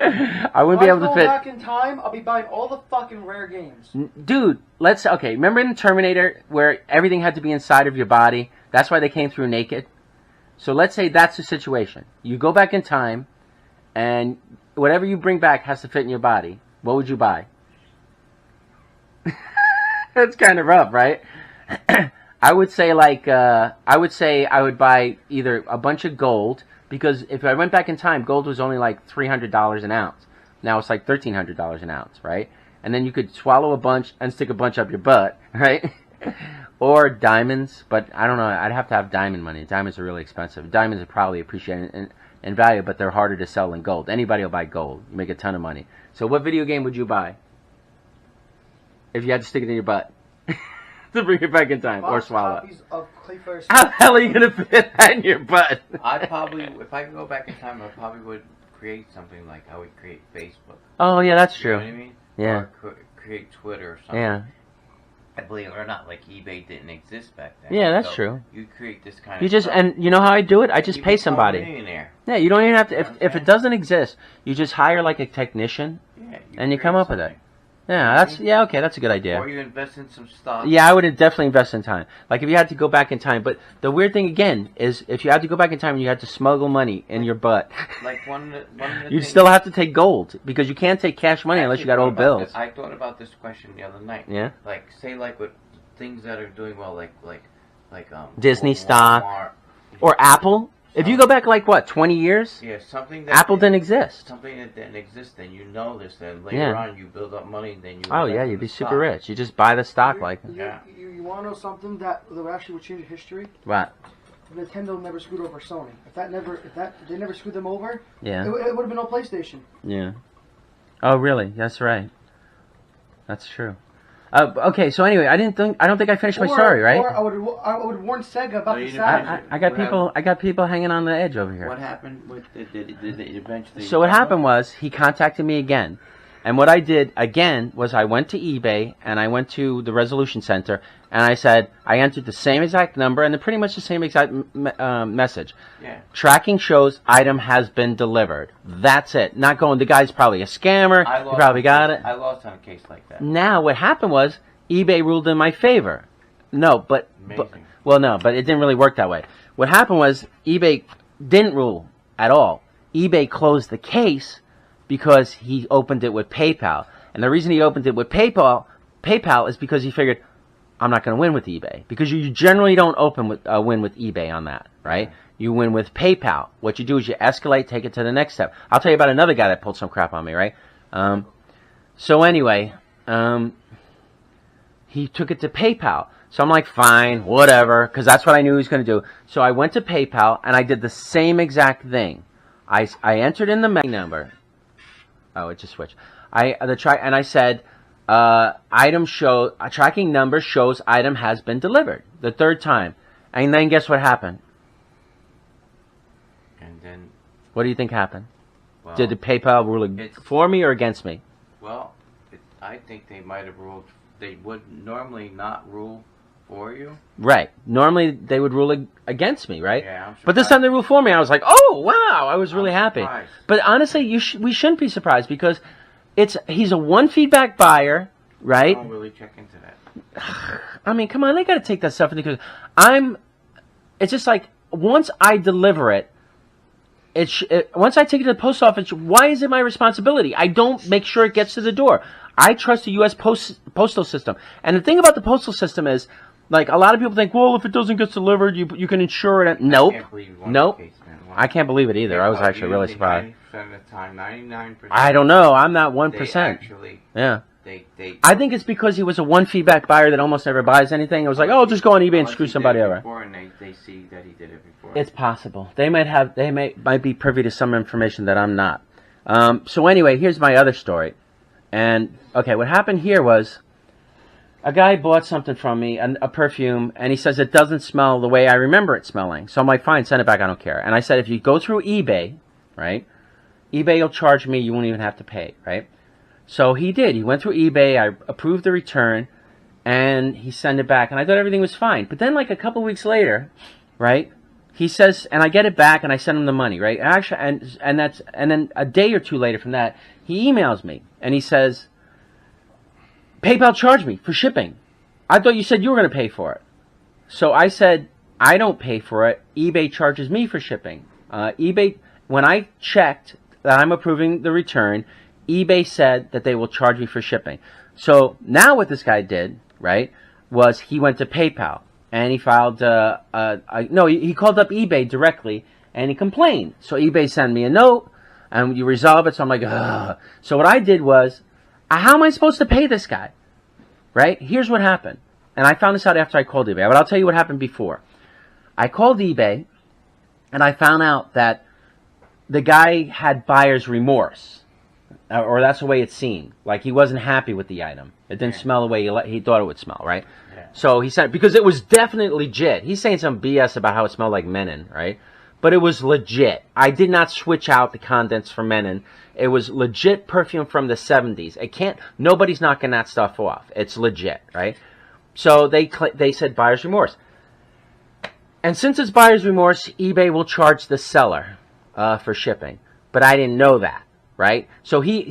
I wouldn't be able to fit... If I go back in time, I'll be buying all the fucking rare games. Dude, okay, remember in Terminator where everything had to be inside of your body? That's why they came through naked. So let's say that's the situation. You go back in time, and whatever you bring back has to fit in your body. What would you buy? That's kind of rough, right? I would say I would buy either a bunch of gold, because if I went back in time, gold was only like $300 an ounce. Now it's like $1,300 an ounce, right? And then you could swallow a bunch and stick a bunch up your butt, right? Or diamonds, but I don't know. I'd have to have diamond money. Diamonds are really expensive. Diamonds are probably appreciated in value, but they're harder to sell than gold. Anybody will buy gold. You make a ton of money. So what video game would you buy if you had to stick it in your butt to bring it back in time, or swallow it? How the hell are you going to fit that in your butt? I'd probably, if I could go back in time, I probably would create something like I would create Facebook. Oh, yeah, that's true. You know what I mean? Yeah. Or create Twitter or something. Yeah. I believe it or not, like eBay didn't exist back then. Yeah, that's so true. You create this kind You of just, stuff. and you know how I do it? I just pay somebody. Millionaire. Yeah, you don't even have to, if it doesn't exist, you just hire like a technician, Yeah, and you come up with it. Yeah, okay, that's a good idea. Or you invest in some stock. Yeah, I would definitely invest in time. Like if you had to go back in time, but the weird thing again is if you had to go back in time and you had to smuggle money in your butt, Like one of the you'd things- still have to take gold, because you can't take cash money unless you got old bills. I thought about this question the other night. Yeah? Like, say, like, with things that are doing well, like Disney Walmart, stock. Or Apple. If you go back like what, 20 years? Yeah, something that Apple didn't exist. Something that didn't exist, then you know this, then later Yeah. on you build up money, then you. Oh invest yeah, in you'd be the super stock. rich. You just buy the stock like. Yeah. You want to know something that actually would change history? What? Nintendo never screwed over Sony. If they never screwed them over, Yeah. it would have been no PlayStation. Yeah. Oh really? That's right. That's true. Okay, so anyway, I don't think I finished my story, right? Or I would warn Sega about the sound. I got people hanging on the edge over here. What happened with did it eventually? So what happened was he contacted me again, and what I did again was I went to eBay and I went to the resolution center and I said I entered the same exact number and pretty much the same exact message. Yeah. Tracking shows item has been delivered. That's it. Not going. The guy's probably a scammer. He probably got it. I lost on a case like that. Now what happened was eBay ruled in my favor. No, but it didn't really work that way. What happened was eBay didn't rule at all. eBay closed the case because he opened it with PayPal. And the reason he opened it with PayPal is because he figured, I'm not going to win with eBay. Because you generally don't win with eBay on that, right? You win with PayPal. What you do is you escalate, take it to the next step. I'll tell you about another guy that pulled some crap on me, right? So anyway, he took it to PayPal. So I'm like, fine, whatever, because that's what I knew he was going to do. So I went to PayPal, and I did the same exact thing. I entered in the number. Oh, it just switched. And I said, tracking number shows item has been delivered. The third time. And then guess what happened? And then... What do you think happened? Well, did the PayPal rule for me or against me? Well, I think they might have ruled... They would normally not rule for you. Right. Normally they would rule against me, right? Yeah, I'm surprised. But this time they ruled for me. I was like, oh, wow. I was really happy. Surprised. But honestly, we shouldn't be surprised because he's a one feedback buyer, right? I don't really check into that. I mean, come on. They got to take that stuff into consideration. It's just like, once I deliver it, once I take it to the post office, why is it my responsibility? I don't make sure it gets to the door. I trust the U.S. postal system. And the thing about the postal system is, like, a lot of people think, well, if it doesn't get delivered, you can insure it. Nope. Nope. I can't believe it either. I was actually really surprised. 90% of the time, 99%. I don't know. I'm not 1%. Actually, yeah. I think it's because he was a one feedback buyer that almost never buys anything. It was like, oh, just go on eBay and screw somebody over. And they see that he did it before. It's possible. They might be privy to some information that I'm not. So anyway, here's my other story. And, okay, what happened here was a guy bought something from me, a perfume, and he says it doesn't smell the way I remember it smelling. So I'm like, fine, send it back, I don't care. And I said, if you go through eBay, right, eBay will charge me, you won't even have to pay, right? So he did. He went through eBay, I approved the return, and he sent it back, and I thought everything was fine. But then, like, a couple weeks later, right, he says, and I get it back, and I send him the money, right? Actually, and then a day or two later from that, he emails me, and he says, PayPal charged me for shipping. I thought you said you were going to pay for it. So I said, I don't pay for it. eBay charges me for shipping. eBay, when I checked that I'm approving the return, eBay said that they will charge me for shipping. So now what this guy did, right, was he went to PayPal, and he filed, he called up eBay directly, and he complained. So eBay sent me a note, and you resolve it. So I'm like, ugh. So what I did was, how am I supposed to pay this guy? Right? Here's what happened. And I found this out after I called eBay, but I'll tell you what happened before. I called eBay, and I found out that the guy had buyer's remorse. Or that's the way it seemed. Like he wasn't happy with the item. It didn't smell the way he thought it would smell, right? Yeah. So he said, because it was definitely legit. He's saying some BS about how it smelled like Menon, right? But it was legit. I did not switch out the contents for Menon. It was legit perfume from the 70s. Nobody's knocking that stuff off. It's legit, right? So they said buyer's remorse. And since it's buyer's remorse, eBay will charge the seller for shipping. But I didn't know that, right? So he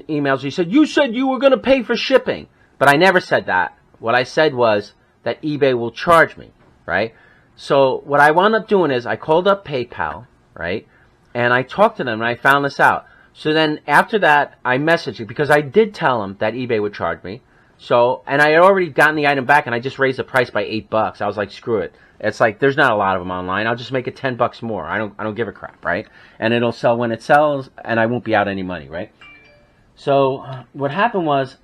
emails me. He said, you said you were going to pay for shipping. But I never said that. What I said was that eBay will charge me, right? So what I wound up doing is I called up PayPal, right? And I talked to them and I found this out. So then after that, I messaged you because I did tell them that eBay would charge me. So, and I had already gotten the item back and I just raised the price by $8. I was like, screw it. It's like, there's not a lot of them online. I'll just make it $10 more. I don't give a crap, right? And it'll sell when it sells and I won't be out any money, right? So what happened was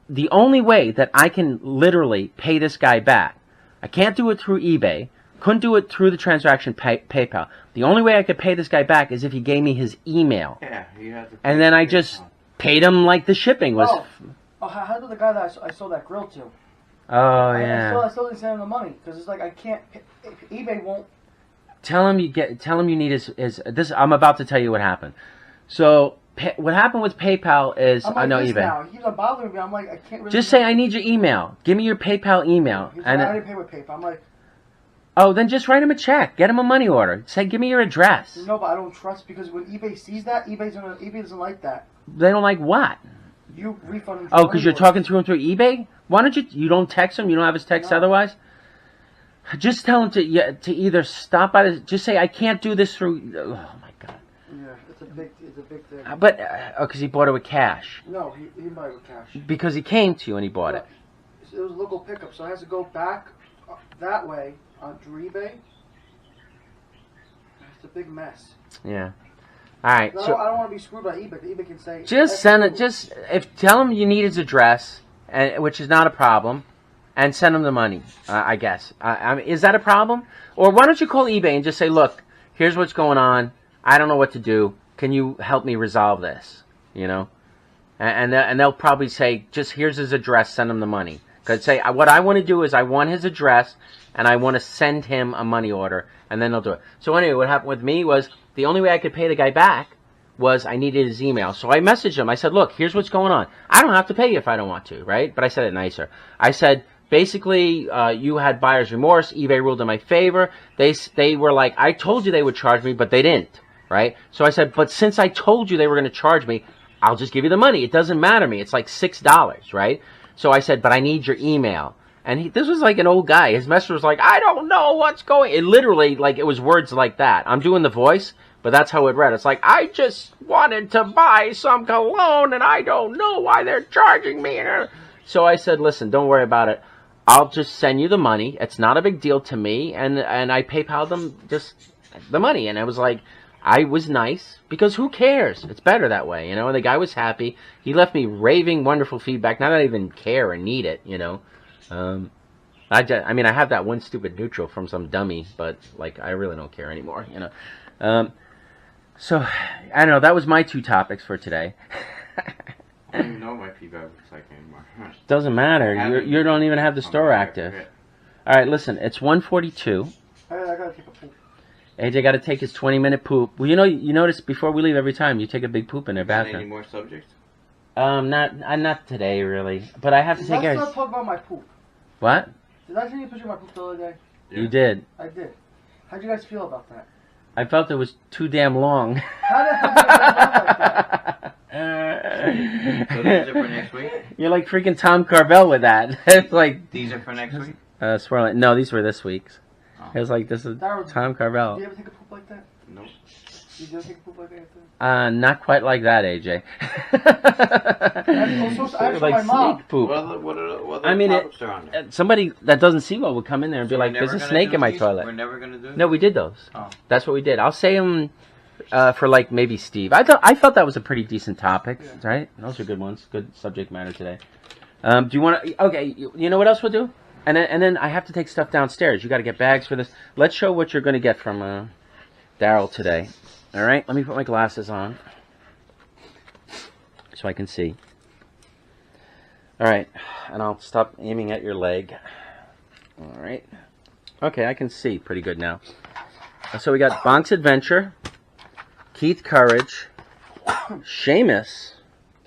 the only way that I can literally pay this guy back, I can't do it through eBay, couldn't do it through the transaction PayPal. The only way I could pay this guy back is if he gave me his email. Yeah, you have to. And then I just paid him like the shipping was. Oh, how did the guy that I sold that grill to? Oh yeah. I still didn't send him the money because it's like I can't. eBay won't. Tell him you need his this. I'm about to tell you what happened. So what happened with PayPal is I'm like I know this eBay. now. He's not bothering me. I'm like I can't really. Just say I need your email. Give me your PayPal email. He's And like, I didn't pay with PayPal. I'm like. Oh, then just write him a check. Get him a money order. Say, give me your address. No, but I don't trust because when eBay sees that, eBay doesn't like that. They don't like what? You refund him. Oh, because you're talking to him through eBay? Why don't you don't text him? You don't have his text otherwise? Just tell him to either stop by the... Just say, I can't do this through... Oh, my God. Yeah, it's a big thing. But, because he bought it with cash. No, he didn't buy it with cash. Because he came to you and he bought it. It was a local pickup, so I had to go back that way through eBay. It's a big mess. Yeah. All right. No, So I don't want to be screwed by eBay. eBay can say... just send it... Just... Tell him you need his address, which is not a problem. And send them the money, I guess. I mean, is that a problem? Or why don't you call eBay and just say, look, here's what's going on. I don't know what to do. Can you help me resolve this? You know? And they'll probably say, just here's his address, send him the money. Because say, what I want to do is I want his address, and I want to send him a money order, and then they'll do it. So anyway, what happened with me was the only way I could pay the guy back was I needed his email. So I messaged him. I said, look, here's what's going on. I don't have to pay you if I don't want to, right? But I said it nicer. I said... Basically, you had buyer's remorse. eBay ruled in my favor. They were like, I told you they would charge me, but they didn't, right? So I said, but since I told you they were going to charge me, I'll just give you the money. It doesn't matter to me. It's like $6, right? So I said, but I need your email. And this was like an old guy. His message was like, I don't know what's going... It literally, like, it was words like that. I'm doing the voice, but that's how it read. It's like, I just wanted to buy some cologne, and I don't know why they're charging me. So I said, listen, don't worry about it. I'll just send you the money. It's not a big deal to me. And I PayPal them just the money. And I was like, I was nice because who cares? It's better that way, you know. And the guy was happy. He left me raving wonderful feedback. Not that I even care or need it, you know. I mean, I have that one stupid neutral from some dummy, but like I really don't care anymore, you know. So I don't know. That was my 2 topics for today. I don't even know what my feedback looks like anymore. Doesn't matter. You don't even have the store active. All right, listen. It's 1:42. I gotta take a poop. AJ got to take his 20-minute poop. Well, you notice before we leave every time you take a big poop in their bathroom. Any more subjects? Not today really. But I have to take care. Let's not talk about my poop. What? Did I send you a picture of my poop the other day? Yeah. You did. I did. How'd you guys feel about that? I felt it was too damn long. How did you guys feel like that? So these are for next week? You're like freaking Tom Carvel with that. It's like These are for next week? swirling. No, these were this week's. Oh. It was like this is Daryll, Tom Carvel. Did you ever take a poop like that? Nope. Did you ever take a poop like that? Not quite like that, AJ. I Like my mom. snake poop. What are I mean, topics are on there? somebody that doesn't see well would come in there and be So like, we're "There's never a gonna snake do in my these? toilet." We're never going to do No, we did those. Oh. That's what we did. I'll say them for like maybe Steve. I felt that was a pretty decent topic, right? Those are good ones. Good subject matter today. Do you want to? Okay, you know what else we'll do? And then I have to take stuff downstairs. You got to get bags for this. Let's show what you're going to get from Daryll today. All right. Let me put my glasses on so I can see. All right, and I'll stop aiming at your leg. All right. Okay, I can see pretty good now. So we got Bonk's Adventure, Keith Courage, Seamus.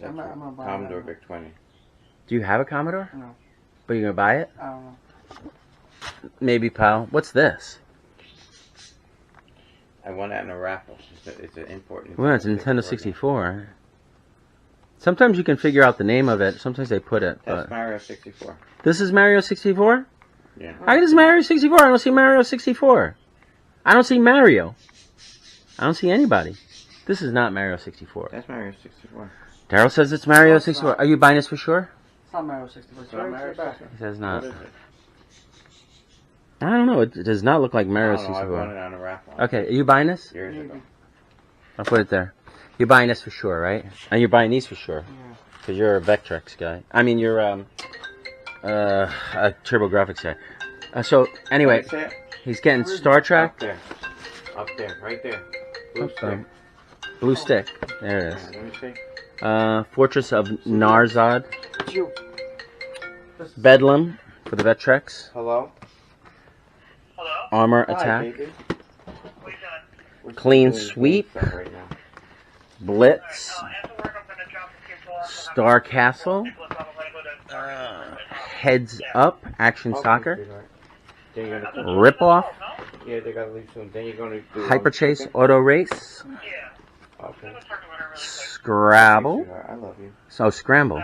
I'm not buying Commodore that. VIC 20. Do you have a Commodore? No. But you're going to buy it? I don't know. Maybe, pal. What's this? I won that in a raffle. It's an import. Well, it's a Nintendo 64. Sometimes you can figure out the name of it. Sometimes they put it. That's But Mario 64. this is Mario 64? Yeah. How is Mario 64? I don't see Mario 64. I don't see Mario. I don't see anybody. This is not Mario 64. That's Mario 64. Daryll says it's Mario No, it's 64. not. Are you buying this for sure? It's not Mario 64. It's Not right Mario back. 64. He says What not. is it? I don't know. It does not look like Mario I don't know. I won 64. it on a raffle. Okay, are you buying this? Years ago. Maybe. I'll put it there. You're buying this for sure, right? And you're buying these for sure. Yeah. Because you're a Vectrex guy. I mean, you're a TurboGrafx guy. So, anyway, That's it. he's getting Star Trek. Up there. Up there. Right there. Blue Okay. stick. Blue stick. There it Yeah, is. let me see. Fortress of Narzad. It's you. Bedlam for the Vectrex. Hello? Hello? Armor Hi, Attack. baby. What are you doing? Clean We're doing Sweep. stuff right now. Blitz. After work, I'm going to drop the kids off. Star Castle. Heads Up. Action Okay, Soccer. sweetheart. Then you're gonna Rip Off. Yeah, they gotta leave soon. Then you're gonna do Hyper Chase chicken? Auto Race. Yeah. Okay. Scrabble. Sweetheart, I love you. So Scramble.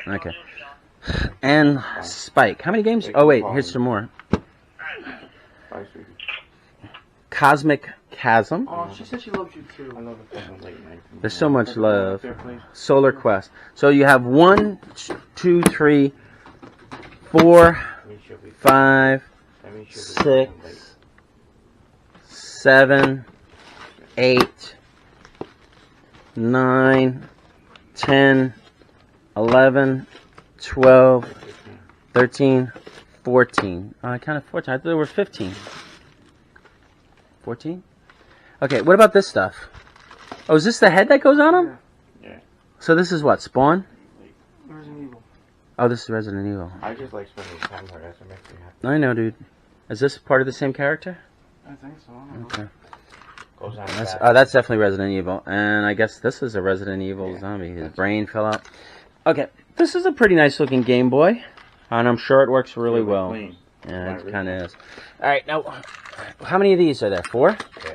Okay. And Spike. How many games? Oh wait, here's some more. Bye, sweetie. Cosmic Chasm. Oh, she said she loves you too. I love the fucking late night. There's so much Can you come up love. there, please? Solar Quest. So you have 1, 2, 3, 4, That means she'll be- 5, that means she'll be fucking late. 6, 7, 8, 9, 10, 11, 12, 13, 14. I counted 14. I thought there were 15. 14? Okay, what about this stuff? Oh, is this the head that goes on them? Yeah. So this is what? Spawn? Resident Evil. Oh, this is Resident Evil. I just like spending time with her. That's what makes me happy. I know, dude. Is this part of the same character? I think so. I don't know. Okay. Goes on That's, back. that's definitely Resident Evil. And I guess this is a Resident Evil zombie. His brain fell out. Okay, this is a pretty nice looking Game Boy. And I'm sure it works really well. Clean. Yeah, Not it kind of really. is. Alright, now, how many of these are there? 4? Yeah.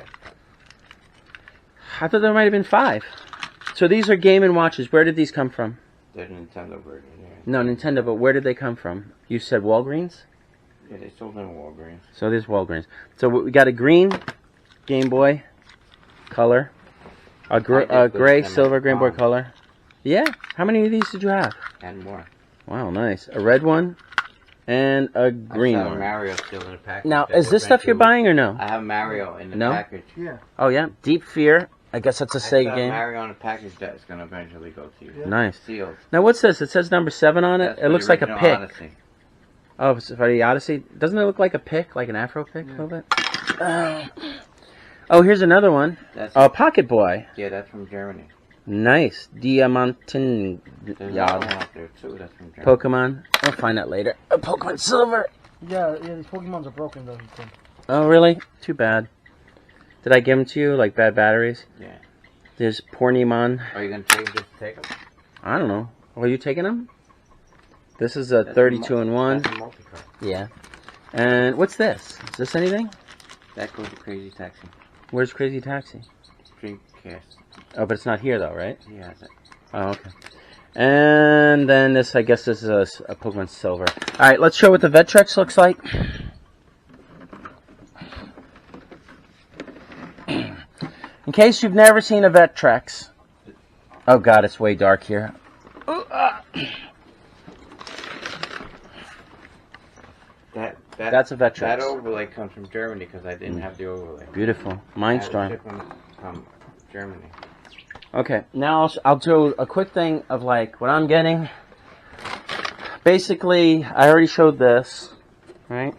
I thought there might have been 5. So these are Game & Watches. Where did these come from? They're Nintendo version. Yeah. No, Nintendo, but where did they come from? You said Walgreens? Yeah, they sold them in Walgreens. So there's Walgreens. So we got a green Game Boy color, a gray silver Game Boy color. Yeah. How many of these did you have? And more. Wow, nice. A red one and a green I saw one. Mario still in the package. Now, that is we're this stuff you're eventually- buying or no? I have Mario in the No? package. Yeah. Oh yeah, Deep Fear. I guess that's a I Sega saw game. Mario in the package that's gonna eventually go to you. Yeah. Nice. Sealed. Now what's this? It says number 7 on it. That's It for looks the like a original pick. Odyssey. Oh, it's for the Odyssey. Doesn't it look like a pick, like an Afro pick Yeah. a little bit? Oh, here's another one. That's Oh, Pocket Boy. yeah, that's from Germany. Nice. Diamanten. There's another Yeah. one out there too. That's from Germany. Pokemon. I'll find that later. Pokemon Silver. Yeah, these Pokemons are broken though. Oh, really? Too bad. Did I give them to you, like bad batteries? Yeah. There's Pornimon. Are you gonna take them? I don't know. Are you taking them? This is a 32 in 1. That's a multi-card. Yeah. And what's this? Is this anything? That goes to Crazy Taxi. Where's Crazy Taxi? Dreamcast. Oh, but it's not here though, right? He has it. Oh, okay. And then this, I guess this is a Pokemon Silver. Alright, let's show what the Vectrex looks like. In case you've never seen a Vectrex. Oh god, it's way dark here. That's a Vectrex. That overlay comes from Germany because I didn't have the overlay. Beautiful. I Mine's had it strong. shipped from Germany. Okay, now I'll do a quick thing of like what I'm getting. Basically, I already showed this, right?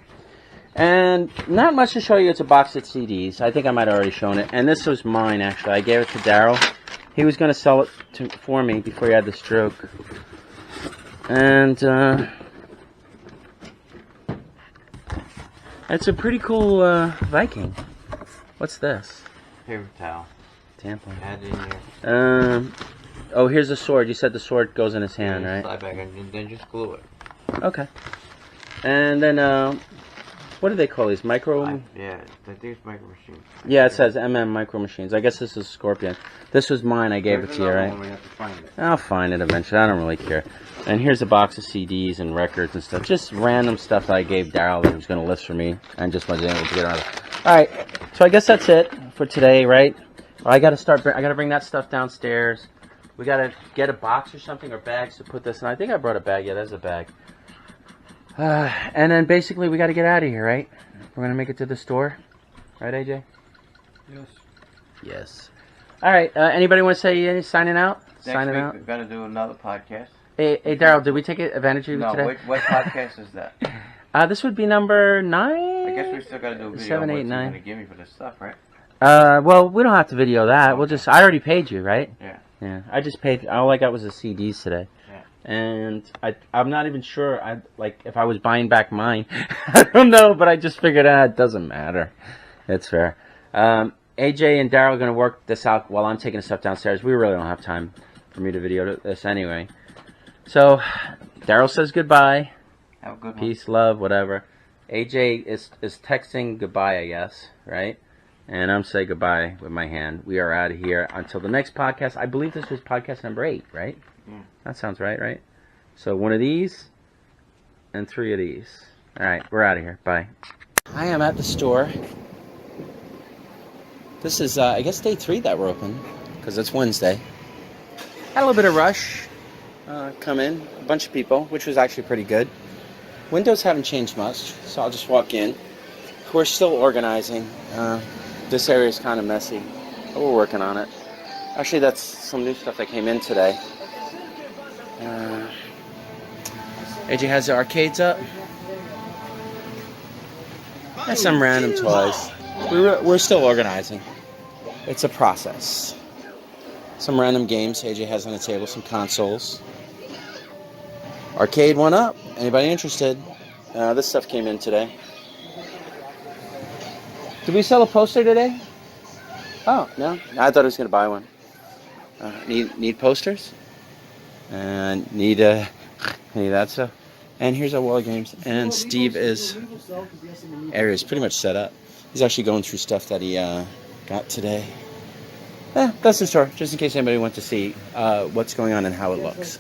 And not much to show you. It's a box of CDs. I think I might have already shown it. And this was mine, actually. I gave it to Daryll. He was going to sell it for me before he had the stroke. And it's a pretty cool Viking. What's this? Paper towel. Tampon. Add it in here. Oh, here's the sword. You said the sword goes in his hand, right? Slide back and then just glue it. Okay. And then, what do they call these? Micro? Yeah, these micro machines. Yeah, it says MM Micro Machines. I guess this is Scorpion. This was mine. I gave it to you, right? We have to find it. I'll find it eventually. I don't really care. And here's a box of CDs and records and stuff. Just random stuff that I gave Daryll that he was going to list for me and just wasn't able to get out of it. Alright, so I guess that's it for today, right? I got to bring that stuff downstairs. We got to get a box or something or bags to put this in. I think I brought a bag. Yeah, there's a bag. And then basically we got to get out of here, right? We're going to make it to the store. Right, AJ? Yes. Yes. Alright, anybody want to say any signing out? Next week we're going to do another podcast. Hey, Daryll, did we take advantage of you No, today? what podcast is that? This would be number 9? I guess we still got to do a video. 7, 8, What's he 9. going to give me for this stuff, right? Well, we don't have to video that. We'll just, I already paid you, right? Yeah. Yeah, I just paid, all I got was the CDs today. Yeah. And I'm not even sure if I was buying back mine. I don't know, but I just figured it doesn't matter. It's fair. AJ and Daryll are going to work this out while I'm taking the stuff downstairs. We really don't have time for me to video this anyway. So, Daryll says goodbye. Have a good one. Peace, love, whatever. AJ is texting goodbye, I guess, right? And I'm saying goodbye with my hand. We are out of here until the next podcast. I believe this was podcast number 8, right? Yeah. That sounds right? So 1 of these and 3 of these. All right, we're out of here. Bye. I am at the store. This is, I guess, day 3 that we're open, because it's Wednesday. Had a little bit of rush come in. A bunch of people, which was actually pretty good. Windows haven't changed much, so I'll just walk in. We're still organizing. This area is kind of messy, but we're working on it. Actually, that's some new stuff that came in today. AJ has the arcades up. And some random toys. We're still organizing. It's a process. Some random games AJ has on the table, some consoles. Arcade one up. Anybody interested? This stuff came in today. Did we sell a poster today? Oh, no. I thought I was going to buy one. Need posters? And need that stuff. And here's our wall games. And Steve area is pretty much set up. He's actually going through stuff that he got today. That's the store, just in case anybody wants to see what's going on and how it looks.